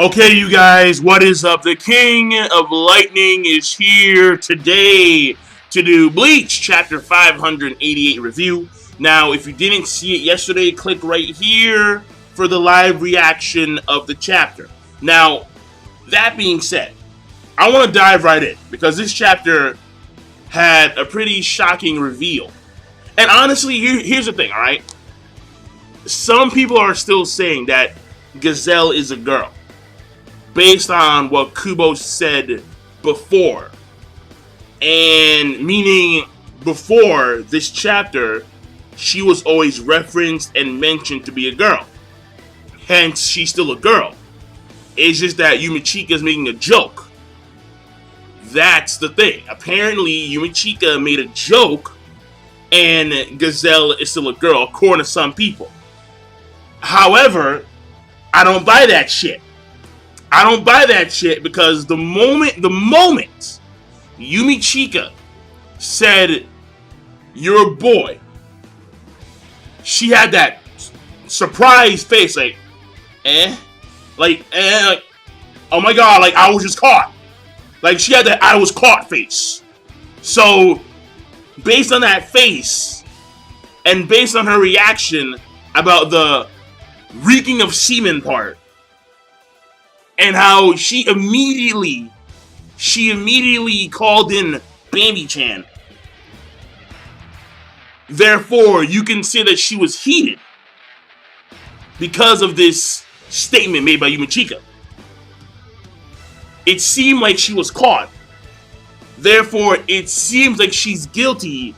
Okay, you guys, what is up? The King of Lightning is here today to do Bleach Chapter 588 review. Now, if you didn't see it yesterday, click right here for the live reaction of the chapter. Now, that being said, I want to dive right in because this chapter had a pretty shocking reveal. And honestly, here's the thing, alright? Some people are still saying that Giselle is a girl, based on what Kubo said before. And meaning before this chapter, she was always referenced and mentioned to be a girl. Hence, she's still a girl. It's just that Yumachika's making a joke. That's the thing. Apparently, Yumachika made a joke, and Giselle is still a girl, according to some people. However, I don't buy that shit. I don't buy that shit because the moment Yumachika said, "You're a boy," she had that surprised face, like, like, oh my god, like I was just caught. Like she had that I was caught face. So, based on that face, and based on her reaction about the reeking of semen part, and how she immediately called in Bambi-chan. Therefore, you can say that she was heated because of this statement made by Yumachika. It seemed like she was caught. Therefore, it seems like she's guilty.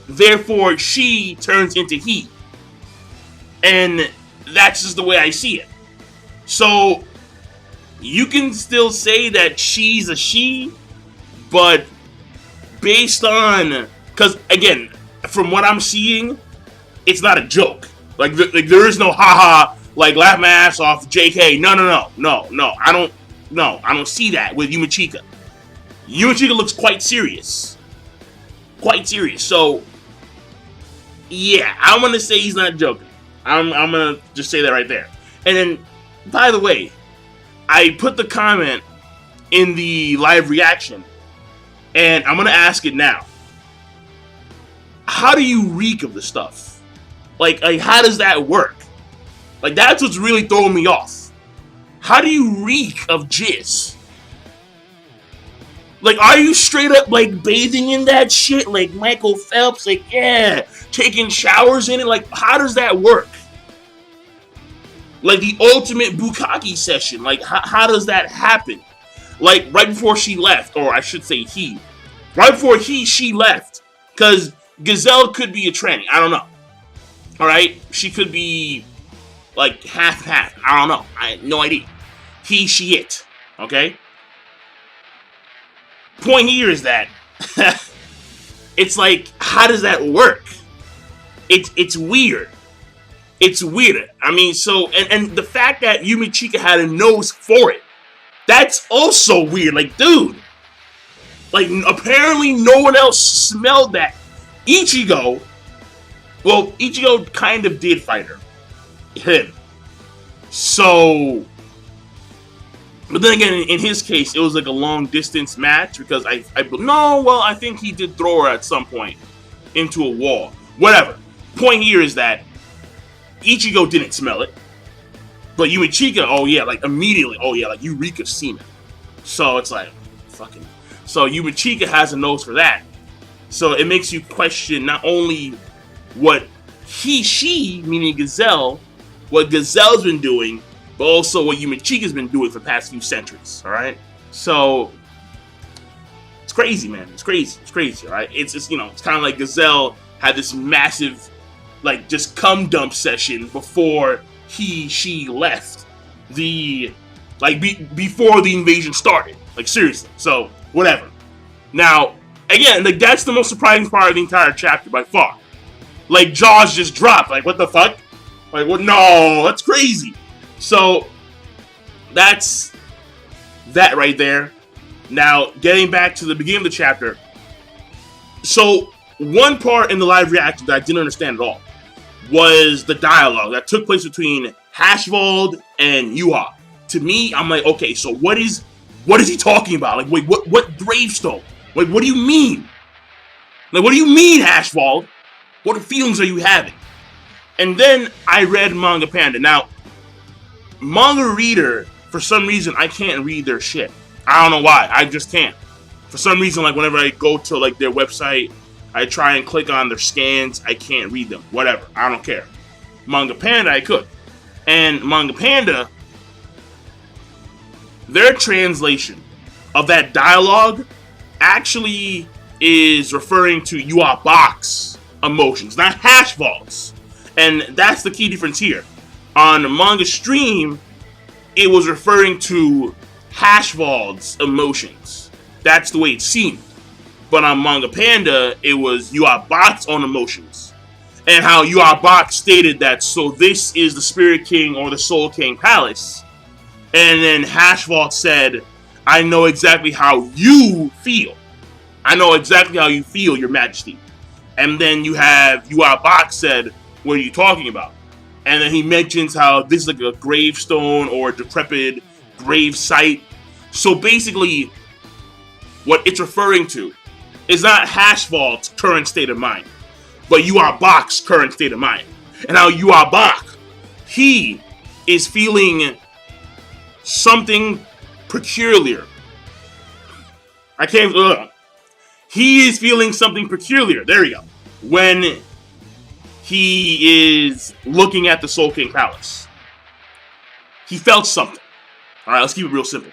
Therefore, she turns into he. And that's just the way I see it. So, you can still say that she's a she, but based on, because again, from what I'm seeing, it's not a joke. Like there is no haha, like laugh my ass off, JK. No. I don't see that with Yumachika. Yumachika looks quite serious. So, yeah, I'm gonna say he's not joking. I'm gonna just say that right there. And then, by the way, I put the comment in the live reaction, and I'm gonna ask it now. How do you reek of the stuff? Like how does that work? Like, that's what's really throwing me off. How do you reek of jizz? Like, are you straight up, like, bathing in that shit? Like Michael Phelps, like, yeah, taking showers in it? Like, how does that work? Like the ultimate bukkake session. Like, how does that happen? Like, right before she left, or I should say he. Right before she left. Because Giselle could be a tranny. I don't know. Alright? She could be, like, half. I don't know. I have no idea. He, she, it. Okay? Point here is that it's like, how does that work? It's weird. It's weird. I mean, so, and the fact that Yumachika had a nose for it, that's also weird. Like, dude, like, apparently no one else smelled that. Ichigo kind of did fight him. So, but then again, in his case, it was like a long distance match because I think he did throw her at some point into a wall. Whatever. Point here is that Ichigo didn't smell it, but Yumachika, oh yeah, like immediately, oh yeah, like you reek of semen. So it's like, fucking. So Yumachika has a nose for that. So it makes you question not only what she, meaning Giselle, what Giselle's been doing, but also what Yumachika's been doing for the past few centuries. All right, so it's crazy, man. It's crazy. All right, it's just, it's kind of like Giselle had this massive, like, just cum dump session before she left before the invasion started. Like, seriously. So, whatever. Now, again, like, that's the most surprising part of the entire chapter by far. Like, jaws just dropped. Like, what the fuck? Like, what? No, that's crazy. So, that's that right there. Now, getting back to the beginning of the chapter. So, one part in the live reaction that I didn't understand at all was the dialogue that took place between Hashvald and Yhwach. to me, I'm like, okay, so what is he talking about? Like, wait, what gravestone? Like, what do you mean? Like, what do you mean, Ashwald? What feelings are you having? And then I read Manga Panda. Now, manga reader, for some reason, I can't read their shit. I don't know why. I just can't. For some reason, like, whenever I go to, like, their website, I try and click on their scans, I can't read them. Whatever. I don't care. Manga Panda, I could. And Manga Panda, their translation of that dialogue actually is referring to Yhwach's emotions, not Hashvald's. And that's the key difference here. On Manga Stream, it was referring to Hashvald's emotions. That's the way it seemed. But on Manga Panda, it was Yhwach's own emotions. And how Yhwach stated that, so this is the Spirit King or the Soul King Palace. And then Hashvald said, I know exactly how you feel. I know exactly how you feel, Your Majesty. And then you have Yhwach said, what are you talking about? And then he mentions how this is like a gravestone or a decrepit grave site. So basically, what it's referring to is not Hashvald's current state of mind, but Yhwach's current state of mind. And how Yhwach, he is feeling something peculiar. He is feeling something peculiar. There we go. When he is looking at the Soul King Palace, he felt something. All right, let's keep it real simple.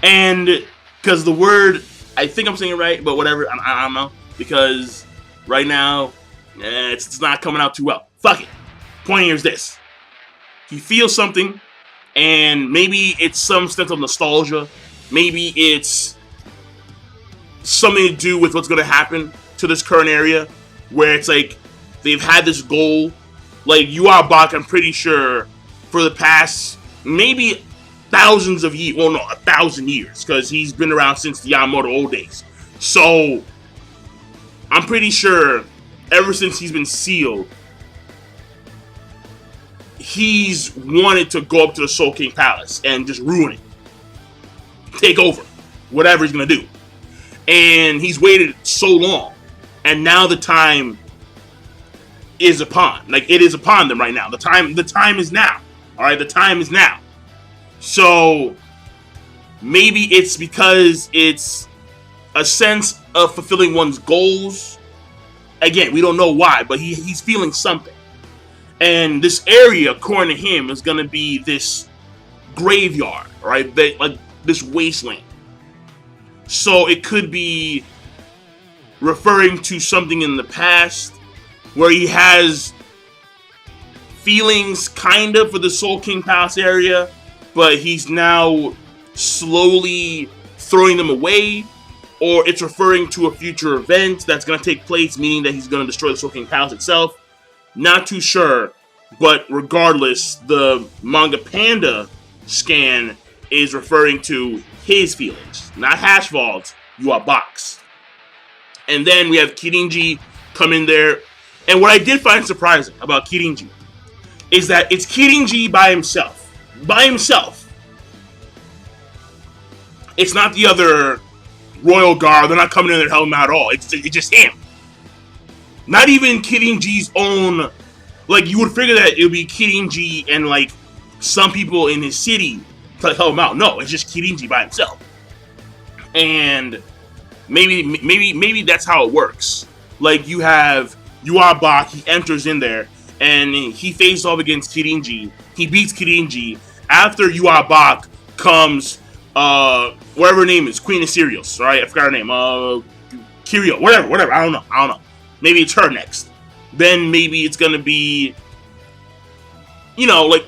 And because the word, I think I'm saying it right, but whatever, I don't know. Because right now, it's not coming out too well. Fuck it. Point here is this. He feels something, and maybe it's some sense of nostalgia. Maybe it's something to do with what's going to happen to this current area, where it's like they've had this goal. Like Yhwach, I'm pretty sure, for the past maybe thousands of years, well, no, 1,000 years, because he's been around since the Yamamoto old days. So I'm pretty sure ever since he's been sealed, he's wanted to go up to the Soul King Palace and just ruin it. Take over. Whatever he's going to do. And he's waited so long. And now the time is upon. Like, it is upon them right now. The time is now. Alright, the time is now. So maybe it's because it's a sense of fulfilling one's goals. Again, we don't know why, but he's feeling something. And this area, according to him, is going to be this graveyard, right? Like this wasteland. So it could be referring to something in the past where he has feelings kind of for the Soul King Palace area, but he's now slowly throwing them away. Or it's referring to a future event that's going to take place, meaning that he's going to destroy the Soul King Palace itself. Not too sure, but regardless, the Manga Panda scan is referring to his feelings, not Hashvald's, Yhwach's. And then we have Kirinji come in there. And what I did find surprising about Kirinji is that it's Kirinji by himself. By himself. It's not the other Royal Guard. They're not coming in there helping him out at all. It's just him. Not even Kirinji's own. Like, you would figure that it would be Kirinji and, like, some people in his city to help him out. No, it's just Kirinji by himself. And maybe that's how it works. Like, you have Yhwach, he enters in there, and he faces off against Kirinji. He beats Kirinji. After Yhwach comes, whatever her name is, Queen of Cereals, right? I forgot her name. Kirio, whatever. I don't know. Maybe it's her next. Then maybe it's gonna be, like,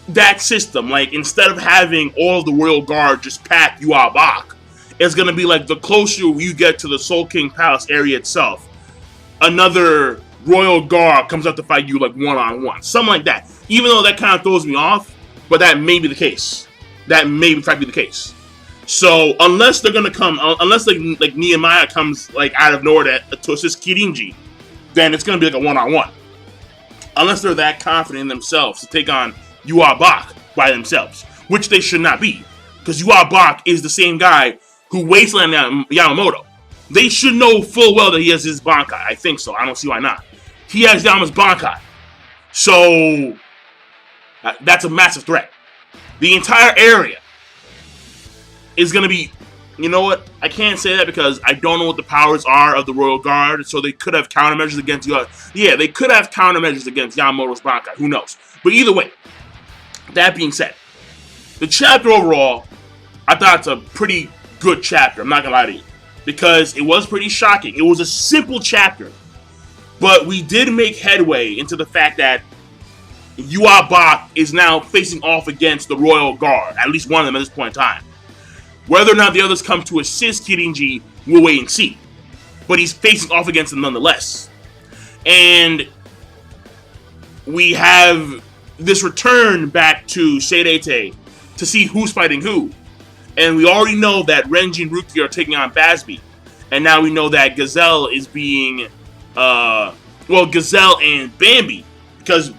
that system. Like, instead of having all of the Royal Guard just pack Yhwach, it's gonna be like the closer you get to the Soul King Palace area itself, another Royal Guard comes up to fight you, like, one-on-one. Something like that. Even though that kind of throws me off, but that may be the case. That may in fact be the case. So, unless they're gonna come, unless like Nehemiah comes, like, out of nowhere to assist Kirinji, then it's gonna be like a one-on-one. Unless they're that confident in themselves to take on Yhwach by themselves. which they should not be, because Yhwach is the same guy who wasteland Yamamoto. They should know full well that he has his Bankai. I think so. I don't see why not. He has Yama's Bankai. So, that's a massive threat. The entire area is going to be... You know what? I can't say that because I don't know what the powers are of the Royal Guard, so they could have countermeasures against yeah, they could have countermeasures against Yamamoto's Bankai. Who knows? But either way, that being said, the chapter overall, I thought it's a pretty good chapter. I'm not going to lie to you. Because it was pretty shocking. It was a simple chapter. But we did make headway into the fact that Bach is now facing off against the Royal Guard. At least one of them at this point in time. Whether or not the others come to assist Kirinji, we'll wait and see. But he's facing off against them nonetheless. And we have this return back to Seirete to see who's fighting who. And we already know that Renji and Ruki are taking on Basby. And now we know that Giselle is being... Giselle and Bambi. Because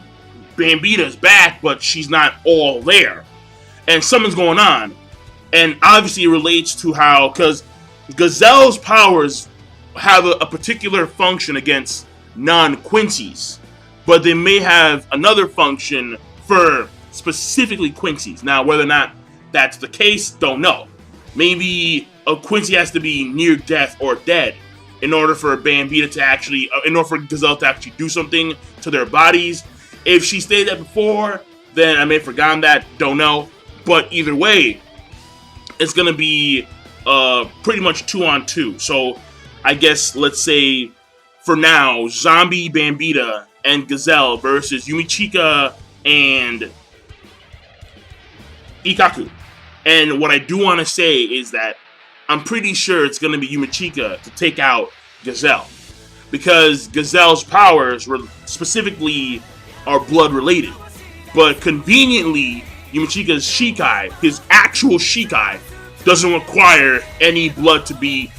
Bambita's back, but she's not all there. And something's going on. And obviously it relates to how... Because Giselle's powers have a particular function against non-Quincy's. But they may have another function for specifically Quincy's. Now, whether or not that's the case, don't know. Maybe a Quincy has to be near death or dead in order for Bambita to actually... in order for Giselle to actually do something to their bodies. If she stayed there before, then I may have forgotten that. Don't know. But either way, it's going to be pretty much 2-on-2. So, I guess, let's say, for now, Zombie, Bambita, and Giselle versus Yumichika and Ikkaku. And what I do want to say is that I'm pretty sure it's going to be Yumichika to take out Giselle. Because Giselle's powers specifically are blood related. But conveniently, Yumichika's Shikai, his actual Shikai, doesn't require any blood to be,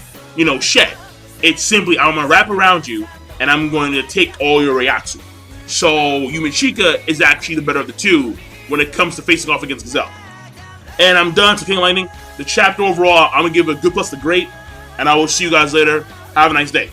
shed. It's simply, I'm going to wrap around you, and I'm going to take all your Reiatsu. So, Yumichika is actually the better of the two when it comes to facing off against Giselle. And I'm done. So, King Lightning, the chapter overall, I'm going to give it a good plus to great. And I will see you guys later. Have a nice day.